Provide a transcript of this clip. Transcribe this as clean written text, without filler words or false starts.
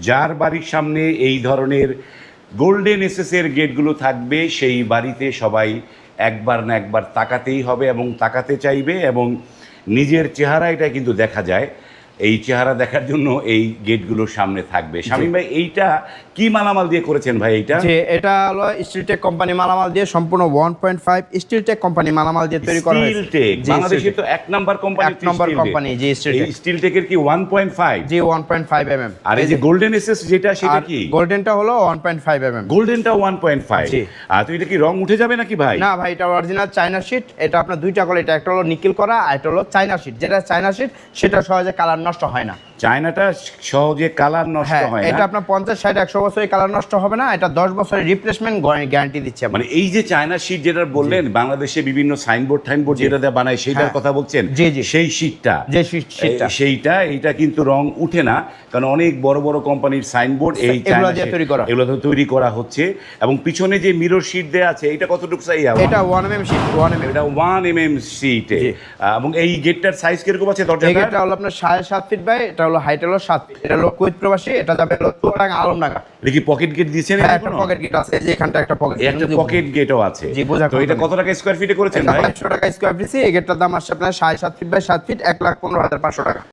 যার বাড়ির সামনে এই ধরনের গোল্ডেন এসএসের গেটগুলো থাকবে সেই বাড়িতে সবাই একবার না একবার তাকাতেই হবে এবং তাকাতে চাইবে, এবং নিজের চেহারা এটা কিন্তু দেখা যায়। এই চেহারা দেখার জন্য এই গেটগুলোর সামনে থাকবে। শামীম ভাই, এইটা কি মালামাল দিয়ে করেছেন ভাই? এইটা যে এটা হলো স্টিলটেক কোম্পানি মালামাল দিয়ে, সম্পূর্ণ 1.5 স্টিলটেক কোম্পানি মালামাল দিয়ে তৈরি করা হয়েছে। স্টিলটেক বাংলাদেশে তো এক নাম্বার কোম্পানি, এক নম্বর কোম্পানি জি স্টিলটেক। এই স্টিলটেকের কি 1.5? জি 1.5 mm। আর এই যে গোল্ডেন এসএস যেটা, সেটা কি? গোল্ডেনটা হলো 1.5 mm। গোল্ডেনটা 1.5। জি। আর তো এটা কি রং উঠে যাবে নাকি ভাই? না ভাই, এটা অরিজিনাল চায়না শীট। এটা আপনার দুইটা কোয়ালিটি, একটা হলো নিকেল করা আর একটা হলো চায়না শীট। যেটা চায়না শীট সেটা সহজে কালার নষ্ট হয় না। চায়নাটা সহজে কালার নষ্ট হয় না। এটা আপনার 50, 60, 100 বছরের কালার নষ্ট হবে না। এটা 10 বছরের রিপ্লেসমেন্ট গ্যারান্টি দিচ্ছে। মানে এই যে চায়না শীট যেটা বললেন, বাংলাদেশে বিভিন্ন সাইনবোর্ড যেটা দিয়ে বানায় সেটার কথা বলছেন? জি জি, সেই শীটটা, যে শীটটা এইটা কিন্তু রং উঠে না, কারণ অনেক বড় বড় কোম্পানির সাইনবোর্ড এই এগুলো দিয়ে তৈরি করা হচ্ছে। এবং পিছনে যে মিরর শীট দেয়া আছে, এটা কতটুকু সাইজ? এটা 1 mm শীট, 1 mm। এটা 1 mm শীটে। এবং এই গেটটার সাইজ কিরকম আছে? এটা হলো আপনার 7.5 ফিট বাই, এটা হলো হাইট হলো 7 ফিট। এটা হলো কুয়েত প্রবাসী, এটা যাবে হলো চুয়াডাঙ্গা আলমডাঙ্গা। এটা কি পকেট গেট দিয়েছেন? একটা পকেট গেট আছে, যে এখানটা একটা পকেট গেটও আছে। তো এটা কত টাকা স্কয়ার ফিটে করেছেন ভাই? 500 টাকা স্কয়ার ফিট। এই গেটটার দাম আসছে আপনার 7.5 ফিট বাই 7 ফিট, 1,15,500 টাকা।